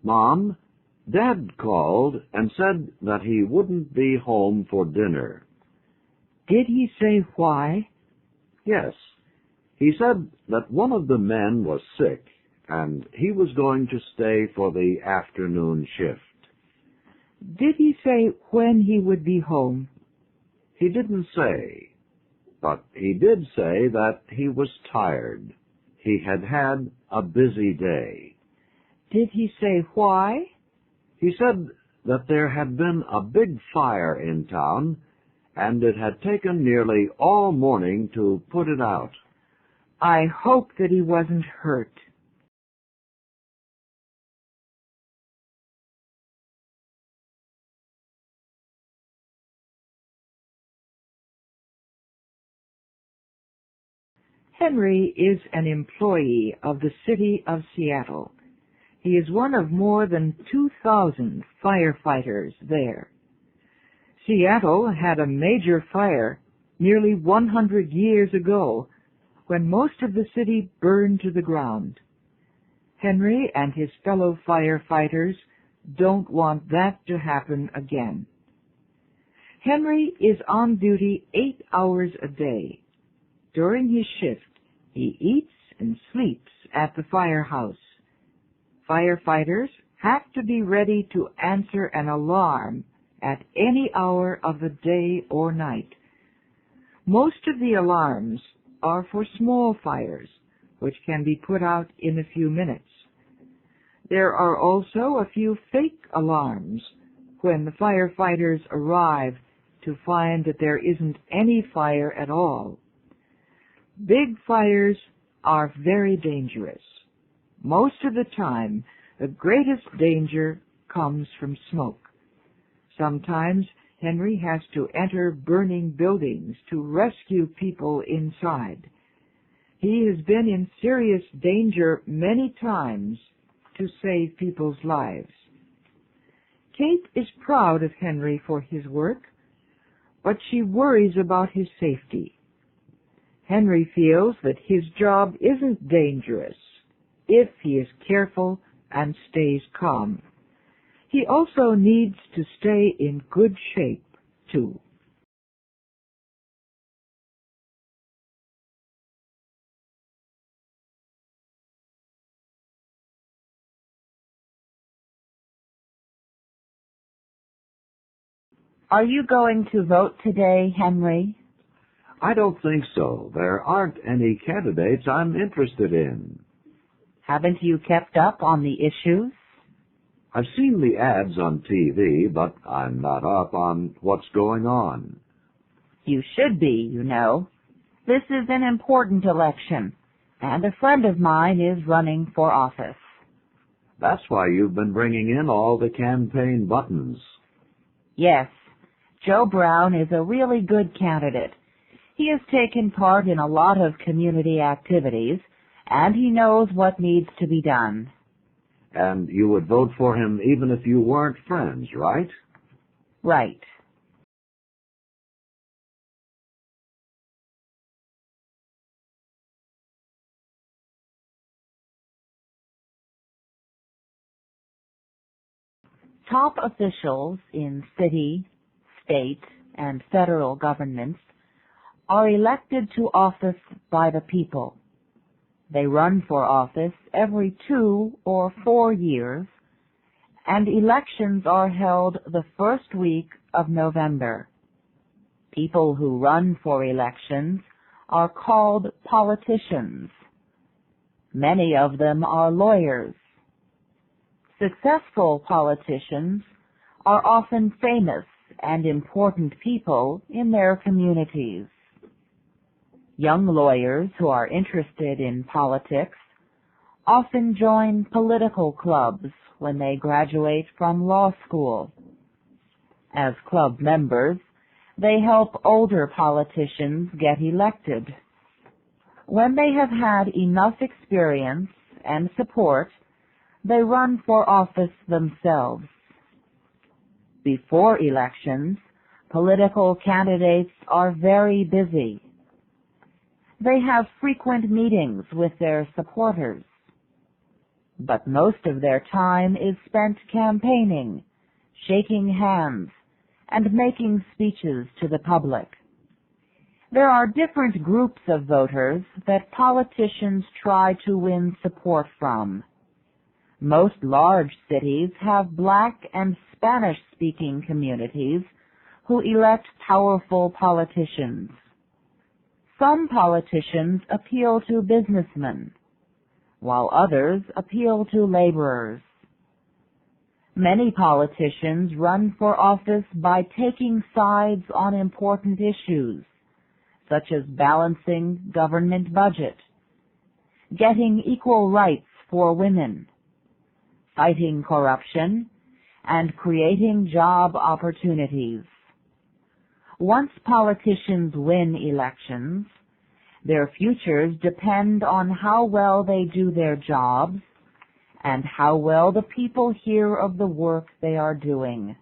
"Mom, Dad called and said that he wouldn't be home for dinner." Did he say why? "Yes. He said that one of the men was sick, and he was going to stay for the afternoon shift." Did he say when he would be home? "He didn't say, but he did say that he was tired. He had had a busy day." Did he say why? "He said that there had been a big fire in town, and it had taken nearly all morning to put it out." I hope that he wasn't hurt. Henry is an employee of the city of Seattle. He is one of more than 2,000 firefighters there. Seattle had a major fire nearly 100 years ago when most of the city burned to the ground. Henry and his fellow firefighters don't want that to happen again. Henry is on duty 8 hours a day. During his shift, he eats and sleeps at the firehouse. Firefighters have to be ready to answer an alarm at any hour of the day or night. Most of the alarms are for small fires, which can be put out in a few minutes. There are also a few fake alarms when the firefighters arrive to find that there isn't any fire at all. Big fires are very dangerous. Most of the time, the greatest danger comes from smoke. Sometimes Henry has to enter burning buildings to rescue people inside. He has been in serious danger many times to save people's lives. Kate is proud of Henry for his work, but she worries about his safety. Henry feels that his job isn't dangerous if he is careful and stays calm. He also needs to stay in good shape, too. Are you going to vote today, Henry? "I don't think so. There aren't any candidates I'm interested in." Haven't you kept up on the issues? "I've seen the ads on TV, but I'm not up on what's going on." You should be, you know. This is an important election, and a friend of mine is running for office. "That's why you've been bringing in all the campaign buttons." Yes, Joe Brown is a really good candidate. He has taken part in a lot of community activities, and he knows what needs to be done. "And you would vote for him even if you weren't friends, right?" Right. Top officials in city, state, and federal governments are elected to office by the people. They run for office every 2 or 4 years, and elections are held the first week of November. People who run for elections are called politicians. Many of them are lawyers. Successful politicians are often famous and important people in their communities. Young lawyers who are interested in politics often join political clubs when they graduate from law school. As club members, they help older politicians get elected. When they have had enough experience and support, they run for office themselves. Before elections, political candidates are very busy. They have frequent meetings with their supporters. but most of their time is spent campaigning, shaking hands, and making speeches to the public. There are different groups of voters that politicians try to win support from. Most large cities have Black and Spanish-speaking communities who elect powerful politicians. Some politicians appeal to businessmen, while others appeal to laborers. Many politicians run for office by taking sides on important issues, such as balancing government budget, getting equal rights for women, fighting corruption, and creating job opportunities. Once politicians win elections, their futures depend on how well they do their jobs and how well the people hear of the work they are doing.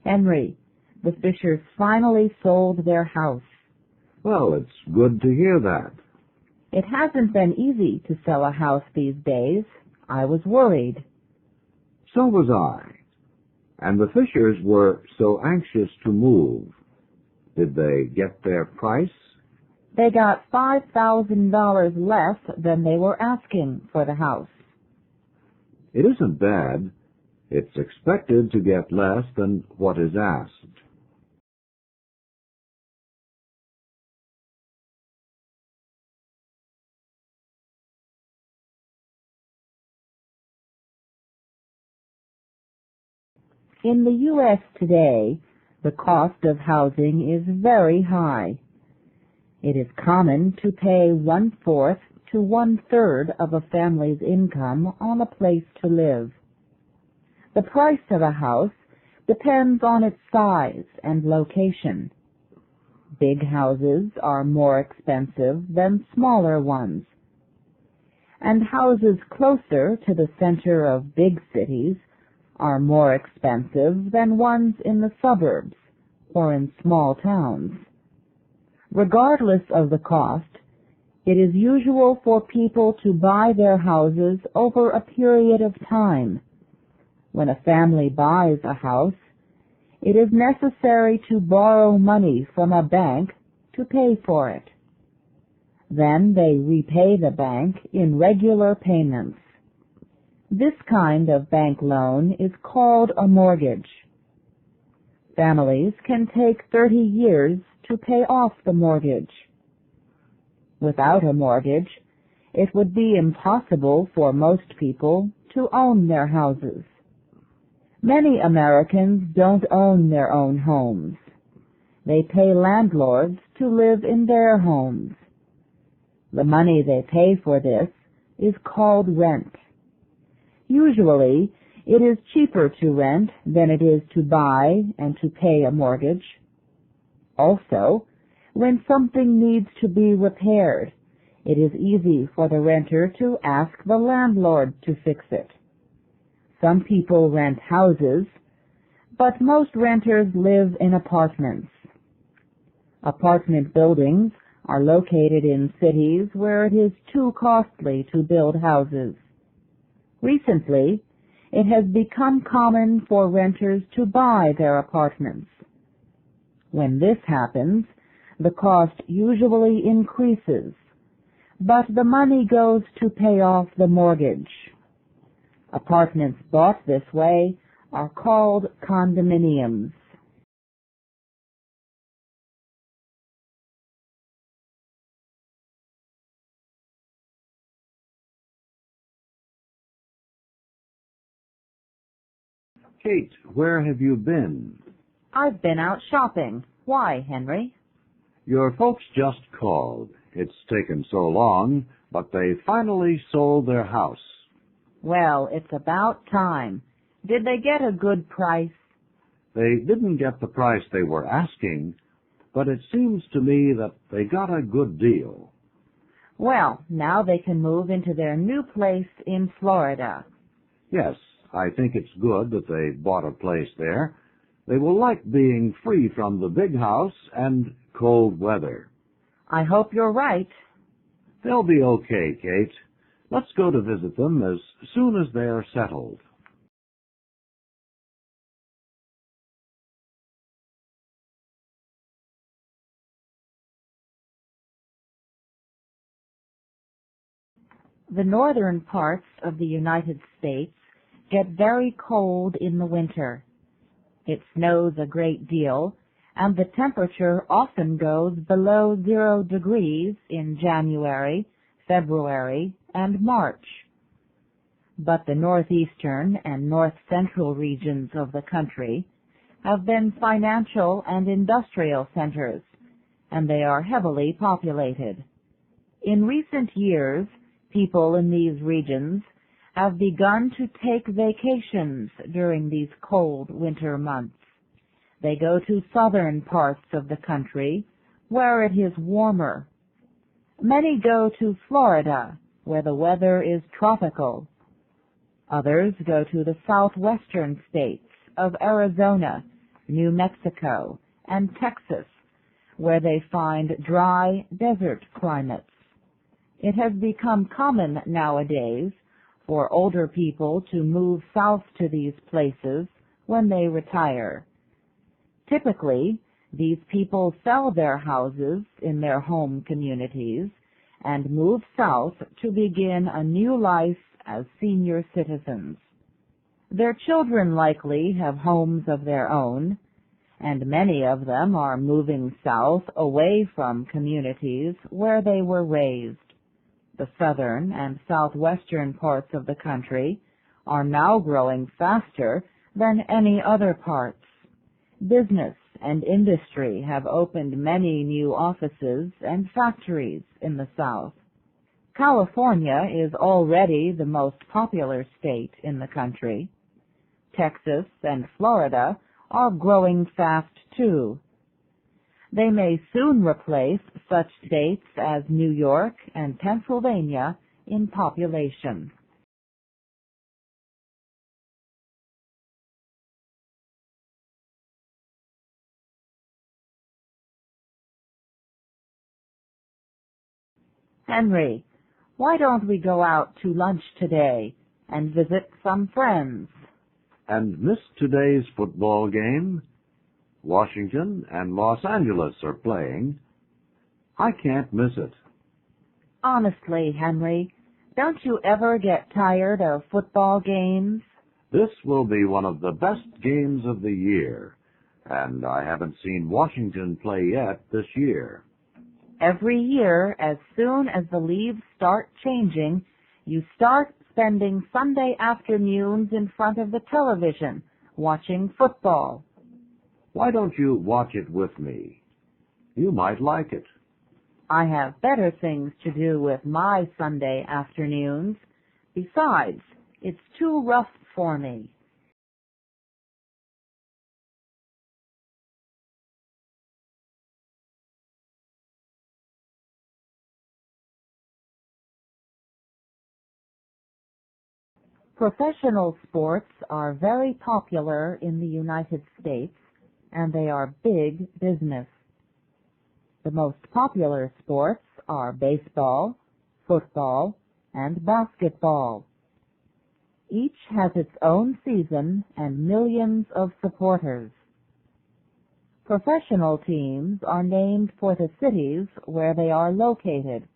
Henry, the Fishers finally sold their house. Well, it's good to hear that. It hasn't been easy to sell a house these days. I was worried. So was I. And the Fishers were so anxious to move. Did they get their price? They got $5,000 less than they were asking for the house. It isn't bad. It's expected to get less than what is asked. In the U.S. today, the cost of housing is very high. It is common to pay 1/4 to 1/3 of a family's income on a place to live. The price of a house depends on its size and location. Big houses are more expensive than smaller ones, and houses closer to the center of big cities are more expensive than ones in the suburbs or in small towns. Regardless of the cost, it is usual for people to buy their houses over a period of time. When a family buys a house, it is necessary to borrow money from a bank to pay for it. Then they repay the bank in regular payments. This kind of bank loan is called a mortgage. Families can take 30 years to pay off the mortgage. Without a mortgage, it would be impossible for most people to own their houses. Many Americans don't own their own homes. They pay landlords to live in their homes. The money they pay for this is called rent. Usually, it is cheaper to rent than it is to buy and to pay a mortgage. Also, when something needs to be repaired, it is easy for the renter to ask the landlord to fix it. Some people rent houses, but most renters live in apartments. Apartment buildings are located in cities where it is too costly to build houses. Recently, it has become common for renters to buy their apartments. When this happens, the cost usually increases, but the money goes to pay off the mortgage. Apartments bought this way are called condominiums. Kate, where have you been? I've been out shopping. Why, Henry? Your folks just called. It's taken so long, but they finally sold their house. Well, it's about time. Did they get a good price? They didn't get the price they were asking, but it seems to me that they got a good deal. Well, now they can move into their new place in Florida. Yes, I think it's good that they bought a place there. They will like being free from the big house and cold weather. I hope you're right. They'll be okay, Kate. Let's go to visit them as soon as they are settled. The northern parts of the United States get very cold in the winter. It snows a great deal, and the temperature often goes below 0 degrees in January, February, and March. But the northeastern and north-central regions of the country have been financial and industrial centers, and they are heavily populated. In recent years, people in these regions have begun to take vacations during these cold winter months. They go to southern parts of the country where it is warmer. Many go to Florida, where the weather is tropical. Others go to the southwestern states of Arizona, New Mexico, and Texas, where they find dry desert climates. It has become common nowadays for older people to move south to these places when they retire. Typically, these people sell their houses in their home communities and move south to begin a new life as senior citizens. Their children likely have homes of their own, and many of them are moving south away from communities where they were raised. The southern and southwestern parts of the country are now growing faster than any other parts. Business and industry have opened many new offices and factories in the South. California is already the most popular state in the country. Texas and Florida are growing fast too. They may soon replace such states as New York and Pennsylvania in population. Henry, why don't we go out to lunch today and visit some friends? And miss today's football game? Washington and Los Angeles are playing. I can't miss it. Honestly, Henry, don't you ever get tired of football games? This will be one of the best games of the year, and I haven't seen Washington play yet this year. Every year, as soon as the leaves start changing, you start spending Sunday afternoons in front of the television watching football. Why don't you watch it with me? You might like it. I have better things to do with my Sunday afternoons. Besides, it's too rough for me. Professional sports are very popular in the United States, and they are big business. The most popular sports are baseball, football, and basketball. Each has its own season and millions of supporters. Professional teams are named for the cities where they are located.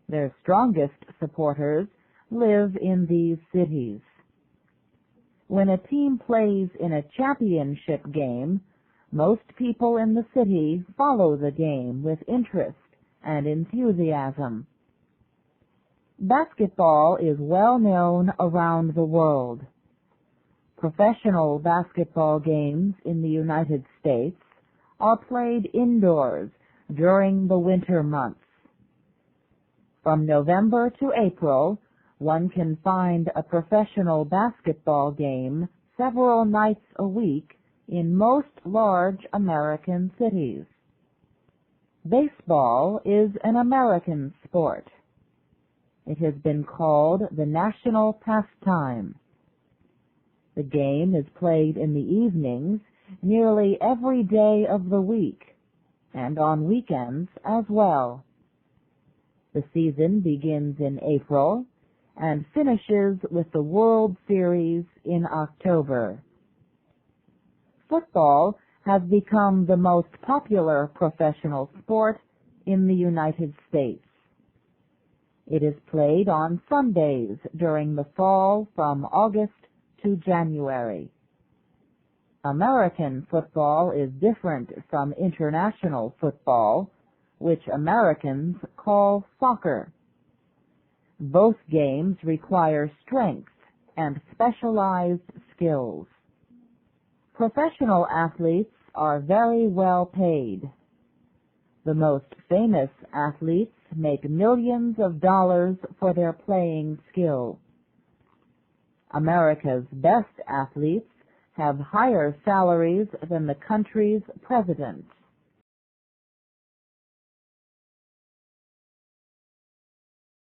Their strongest supporters live in these cities. When a team plays in a championship game, most people in the city follow the game with interest and enthusiasm. Basketball is well known around the world. Professional basketball games in the United States are played indoors during the winter months. From November to April, one can find a professional basketball game several nights a week in most large American cities. Baseball is an American sport. It has been called the national pastime. The game is played in the evenings nearly every day of the week, and on weekends as well. The season begins in April and finishes with the World Series in October. Football has become the most popular professional sport in the United States. It is played on Sundays during the fall from August to January. American football is different from international football, which Americans call soccer. Both games require strength and specialized skills. Professional athletes are very well paid. The most famous athletes make millions of dollars for their playing skill. America's best athletes have higher salaries than the country's president.